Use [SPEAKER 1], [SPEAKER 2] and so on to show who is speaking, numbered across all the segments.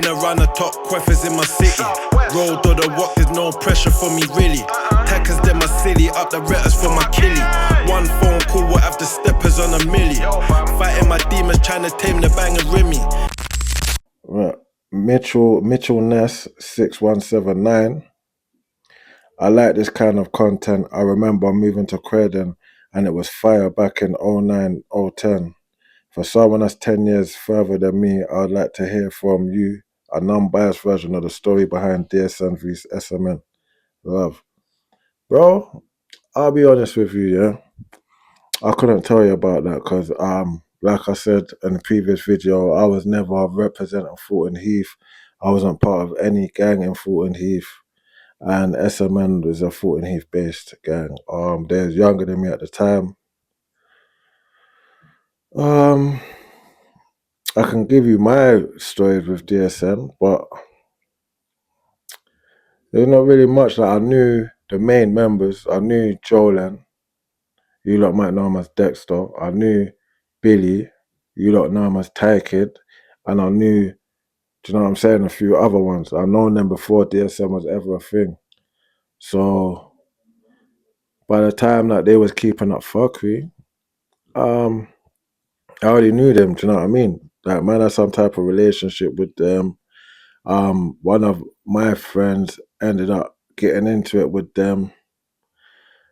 [SPEAKER 1] Been around the top queffers in my city. Road or the walk, there's no pressure for me really. Tackers them my city, up the retters for my killie. One phone call will have the steppers on a milli. Fighting my demons, trying to tame the bang and rimmy.
[SPEAKER 2] Right. Mitchell Ness 6179. I like this kind of content. I remember moving to Croydon and it was fire back in 09, 010. For someone that's 10 years further than me, I would like to hear from you a non-biased version of the story behind DSN vs SMN. Love. Bro, I'll be honest with you, yeah. I couldn't tell you about that because, like I said in the previous video, I was never representing Fulton Heath. I wasn't part of any gang in Fulton Heath. And SMN is a Fulton Heath based gang. They're younger than me at the time. I can give you my stories with DSN, but there's not really much. Like I knew the main members. I knew Jolan. You lot might know him as Dexter. I knew Billy. You lot know him as Ty Kid. And I knew, do you know what I'm saying, a few other ones. I've known them before DSN was ever a thing. So by the time that they was keeping up fuckery, I already knew them, do you know what I mean? Like, man, had some type of relationship with them. One of my friends ended up getting into it with them.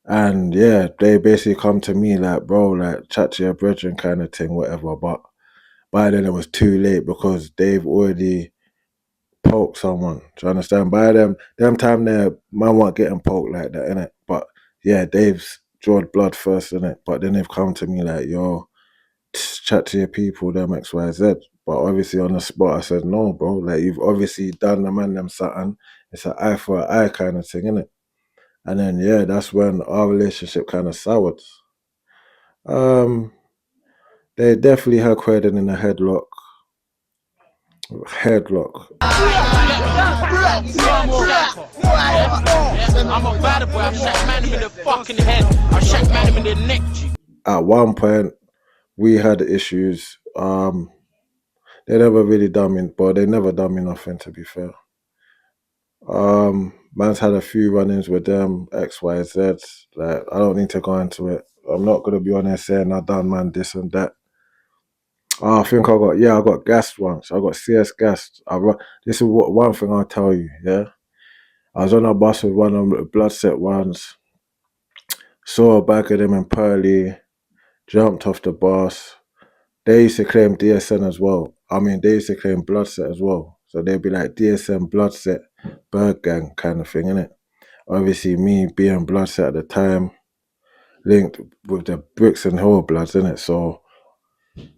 [SPEAKER 2] And yeah, they basically come to me like, bro, like, chat to your brethren kind of thing, whatever. But by then it was too late because they've already poked someone. Do you understand? By them time there, man weren't getting poked like that, innit? But yeah, they've drawn blood first, innit? But then they've come to me like, yo, chat to your people, them XYZ. But obviously on the spot I said, no, bro, like you've obviously done the man them something. It's an eye for an eye kind of thing, innit? And then yeah, that's when our relationship kind of soured. They definitely had Croydon in a headlock.
[SPEAKER 3] I'm a bad boy, I shot man in the fucking head. I shot man in the neck.
[SPEAKER 2] At one point, we had issues. They never really done me, but they never done me nothing, to be fair. Man's had a few run-ins with them, XYZ. Like, I don't need to go into it. I'm not gonna be on there saying I done man this and that. I think I got gassed once. I got CS gassed. This is one thing I'll tell you, yeah. I was on a bus with one of the bloodset ones, saw a bag of them in Pearly, jumped off the bus. They used to claim DSN as well. I mean, they used to claim Bloodset as well. So they'd be like DSN, Bloodset, Bird Gang kind of thing, innit? Obviously, me being Bloodset at the time, linked with the Bricks and Hill Bloods, innit? So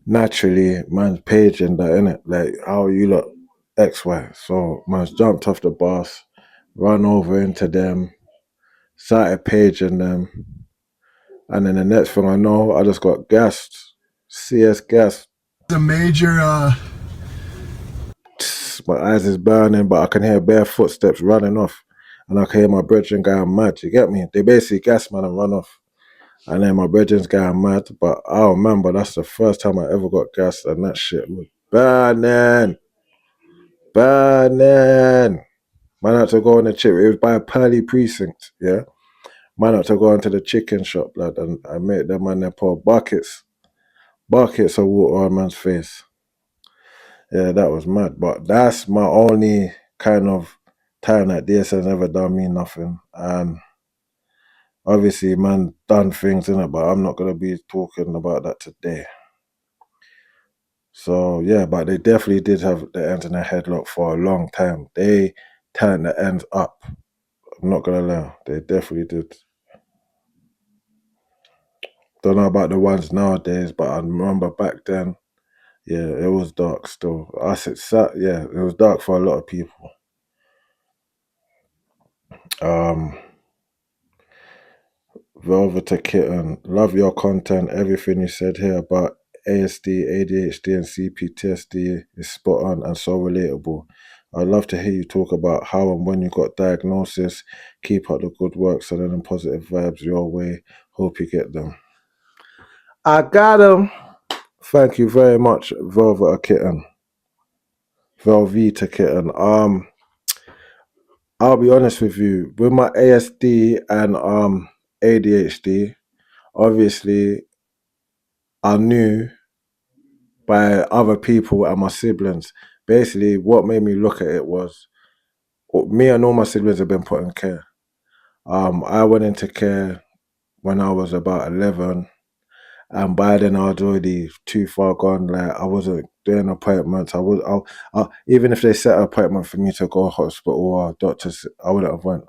[SPEAKER 2] naturally, man's paging that, innit? Like, how you look XY. So man's jumped off the bus, run over into them, started paging them. And then the next thing I know, I just got gassed. CS gassed.
[SPEAKER 4] The major
[SPEAKER 2] my eyes is burning, but I can hear bare footsteps running off. And I can hear my brethren going mad. You get me? They basically gas man and run off. And then my brethren's going mad. But I remember that's the first time I ever got gassed, and that shit was burning. Burning. Man had to go on the chip. It was by a Pearly precinct, yeah? Man had to go into the chicken shop, lad, and I made them man there pour buckets of water on man's face. Yeah, that was mad. But that's my only kind of time that DSN's ever done me nothing. And obviously, man, done things in it, but I'm not gonna be talking about that today. So yeah, but they definitely did have the ends in their headlock for a long time. They turned the ends up. I'm not gonna lie, they definitely did. Don't know about the ones nowadays, but I remember back then, yeah, it was dark still. It was dark for a lot of people. Velvet to Kitten, love your content. Everything you said here about ASD, ADHD, and CPTSD is spot on and so relatable. I'd love to hear you talk about how and when you got diagnosis. Keep up the good work, sending positive vibes your way. Hope you get them. I got them. Thank you very much, Velvet Kitten. Velveeta kitten. I'll be honest with you, with my ASD and ADHD, obviously I knew by other people and my siblings. Basically, what made me look at it was me and all my siblings have been put in care. I went into care when I was about 11, and by then I was already too far gone. Like I wasn't doing appointments. Even if they set an appointment for me to go to hospital or doctors, I wouldn't have went.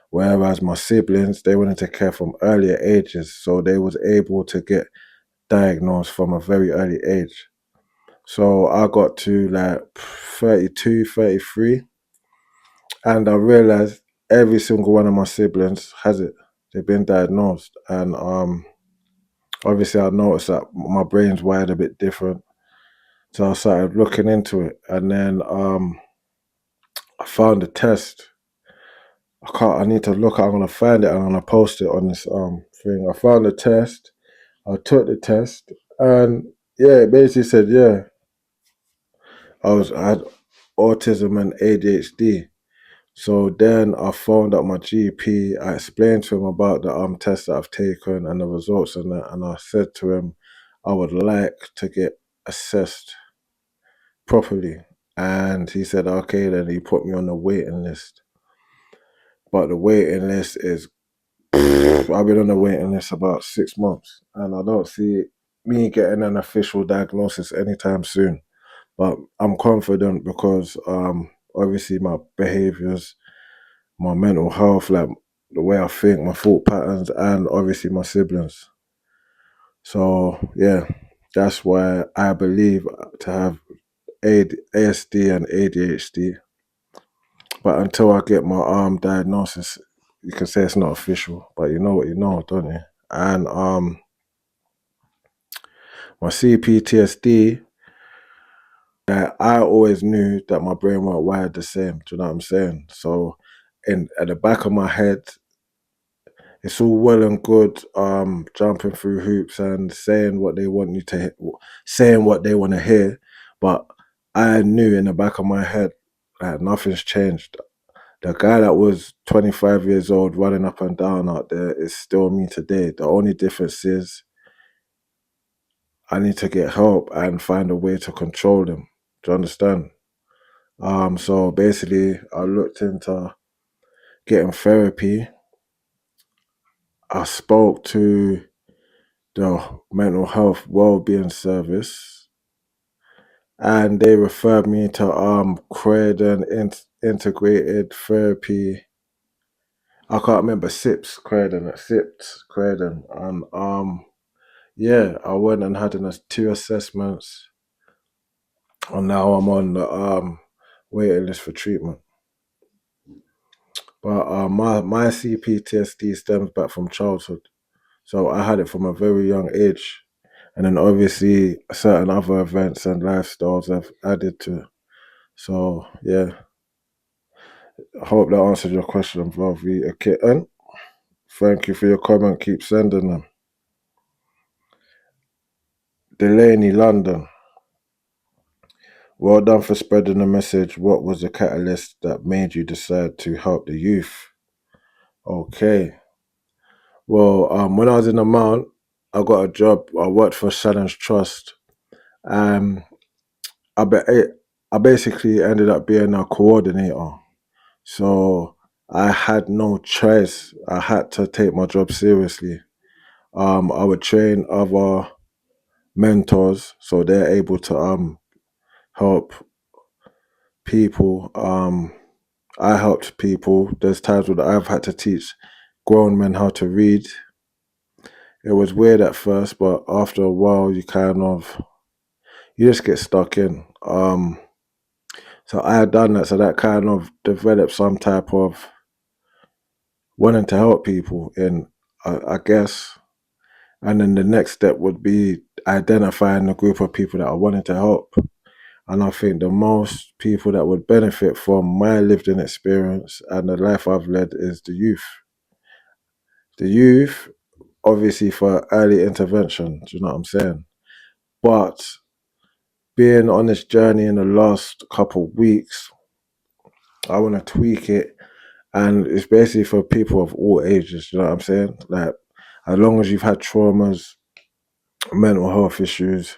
[SPEAKER 2] Whereas my siblings, they went into care from earlier ages, so they was able to get diagnosed from a very early age. So I got to like 32, 33, and I realized every single one of my siblings has it. They've been diagnosed, and obviously I noticed that my brain's wired a bit different. So I started looking into it, and then I found a test. I need to look. I'm gonna find it. And I'm gonna post it on this thing. I found the test. I took the test, and yeah, it basically said I had autism and ADHD. So then I phoned up my GP. I explained to him about the test that I've taken and the results and that, and I said to him I would like to get assessed properly. And he said, okay, then he put me on the waiting list. But the waiting list is I've been on the waiting list about 6 months, and I don't see me getting an official diagnosis anytime soon. But I'm confident because obviously my behaviors, my mental health, like the way I think, my thought patterns, and obviously my siblings. So yeah, that's why I believe to have ASD and ADHD. But until I get my diagnosis, you can say it's not official, but you know what you know, don't you? And my CPTSD, I always knew that my brain weren't wired the same. Do you know what I'm saying? So at the back of my head, it's all well and good jumping through hoops and saying what they want you to saying what they want to hear, but I knew in the back of my head that nothing's changed. The guy that was 25 years old running up and down out there is still me today. The only difference is I need to get help and find a way to control them. Do you understand? So basically I looked into getting therapy. I spoke to the mental health well-being service, and they referred me to Croydon integrated therapy. I can't remember SIPS Croydon, and yeah, I went and had two assessments, and now I'm on the waiting list for treatment. But my CPTSD stems back from childhood, so I had it from a very young age. And then obviously certain other events and lifestyles have added to it. So yeah, I hope that answered your question, Valvi. Okay, and thank you for your comment. Keep sending them. Delaney, London. Well done for spreading the message. What was the catalyst that made you decide to help the youth? Okay. Well, when I was in the Mount, I got a job. I worked for Shannon's Trust. Um, I I basically ended up being a coordinator. So I had no choice. I had to take my job seriously. I would train other mentors so they're able to help people. I helped people. There's times when I've had to teach grown men how to read. It was weird at first, but after a while you just get stuck in. So I had done that, so that kind of developed some type of wanting to help people in, I guess. And then the next step would be identifying the group of people that I wanted to help. And I think the most people that would benefit from my lived in experience and the life I've led is the youth. The youth, obviously, for early intervention, do you know what I'm saying? But being on this journey in the last couple of weeks, I want to tweak it, and it's basically for people of all ages. You know what I'm saying? Like, as long as you've had traumas, mental health issues,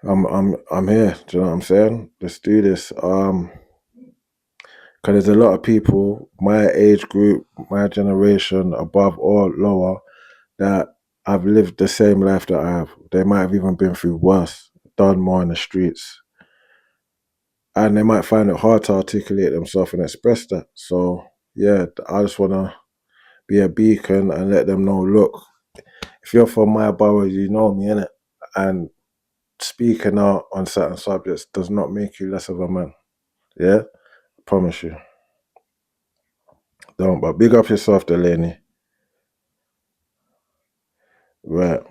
[SPEAKER 2] I'm here. Do you know what I'm saying? Let's do this. Because there's a lot of people, my age group, my generation, above or lower, that have lived the same life that I have. They might have even been through worse, done more in the streets, and they might find it hard to articulate themselves and express that. So yeah, I just want to be a beacon and let them know, look, if you're from my borough, you know me, innit? And speaking out on certain subjects does not make you less of a man. Yeah? I promise you. Don't. But big up yourself, Delaney. Right.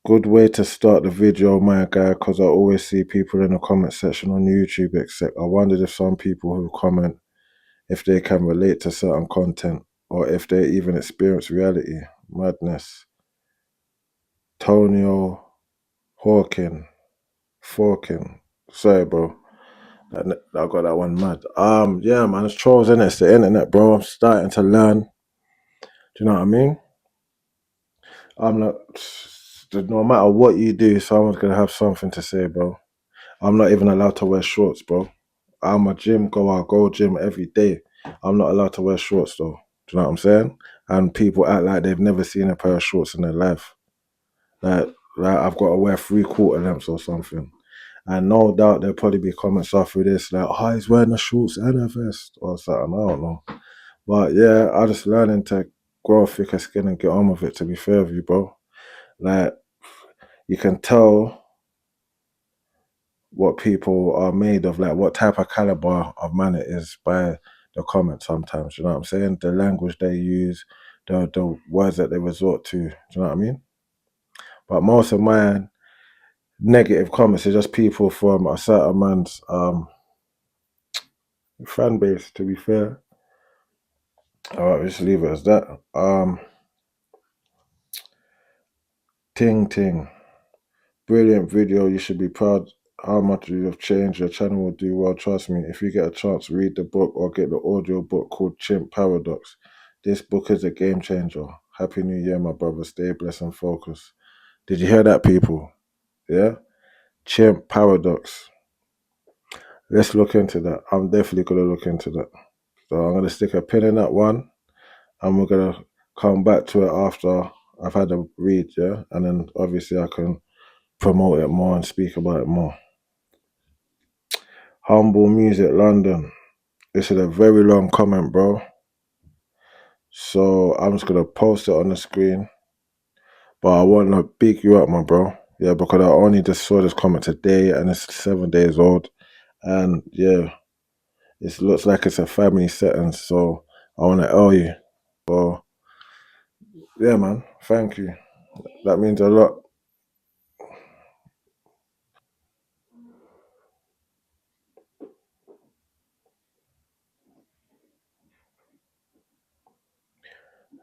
[SPEAKER 2] Good way to start the video, my guy, because I always see people in the comment section on YouTube, except I wondered if some people who comment, if they can relate to certain content or if they even experience reality. Madness. Tonio Hawking. Sorry, bro. I got that one mad. Yeah, man, it's trolls, innit? It's the internet, bro. I'm starting to learn. Do you know what I mean? I'm not. No matter what you do, someone's gonna have something to say, bro. I'm not even allowed to wear shorts, bro. I'm a gym goer. I go gym every day. I'm not allowed to wear shorts, though. Do you know what I'm saying? And people act like they've never seen a pair of shorts in their life. Like I've got to wear 3/4 lengths or something. And no doubt there'll probably be comments after this like, oh, he's wearing the shorts and a vest or something. I don't know. But yeah, I'm just learning to grow thicker skin and get on with it, to be fair with you, bro. Like, you can tell what people are made of, like what type of caliber of man it is by the comments sometimes. You know what I'm saying? The language they use, the words that they resort to. Do you know what I mean? But most of my negative comments are just people from a certain man's fan base, to be fair. Alright, just leave it as that. Ting. Brilliant video. You should be proud how much you have changed. Your channel will do well, trust me. If you get a chance, read the book or get the audio book called Chimp Paradox. This book is a game changer. Happy New Year, my brother. Stay blessed and focused. Did you hear that, people? Yeah? Chimp Paradox. Let's look into that. I'm definitely going to look into that. So I'm going to stick a pin in that one, and we're going to come back to it after I've had a read, yeah? And then obviously I can promote it more and speak about it more. Humble Music London. This is a very long comment, bro. So I'm just going to post it on the screen. But I want to big you up, my bro. Yeah, because I only just saw this comment today and it's 7 days old. And yeah, it looks like it's a family setting. So I want to owe you. So yeah, man. Thank you. That means a lot.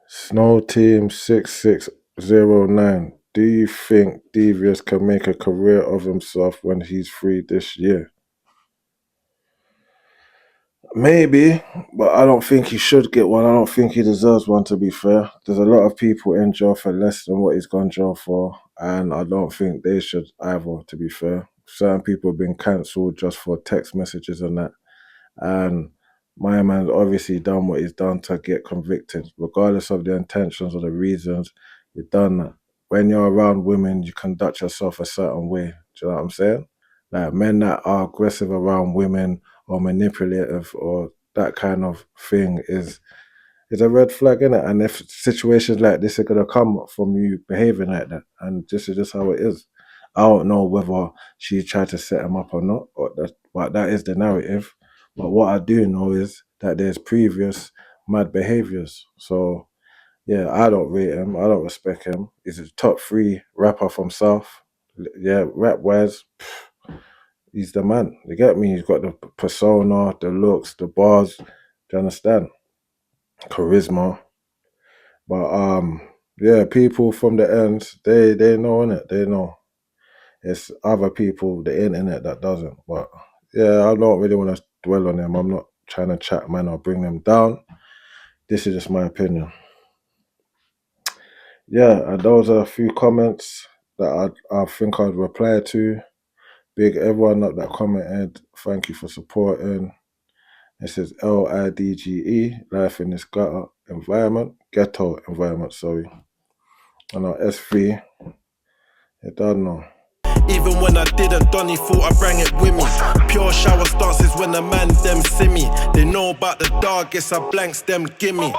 [SPEAKER 2] Snow Team 6609. Do you think Devious can make a career of himself when he's free this year? Maybe, but I don't think he should get one. I don't think he deserves one, to be fair. There's a lot of people in jail for less than what he's gone jail for, and I don't think they should either, to be fair. Certain people have been cancelled just for text messages and that. And my man's obviously done what he's done to get convicted, regardless of the intentions or the reasons. You've done that. When you're around women, you conduct yourself a certain way. Do you know what I'm saying? Like men that are aggressive around women or manipulative or that kind of thing is a red flag, innit? And if situations like this are gonna come from you behaving like that, and this is just how it is. I don't know whether she tried to set him up or not, but that is the narrative. But what I do know is that there's previous mad behaviors. So yeah, I don't rate him. I don't respect him. He's a top 3 rapper from South. Yeah, rap wise, he's the man. You get me? He's got the persona, the looks, the bars. Do you understand? Charisma. But yeah, people from the ends, they know, innit? They know. It's other people, the internet, that doesn't. But yeah, I don't really want to dwell on them. I'm not trying to chat man or bring them down. This is just my opinion. Yeah, and those are a few comments that I think I'd reply to. Big everyone up that commented. Thank you for supporting. It says LIDGE, life in this ghetto environment, sorry. And our S3, you don't know.
[SPEAKER 1] Even when I didn't, Donny thought I bring it with me. Pure shower stances when the man them see me. They know about the dog, guess I blanks them gimme.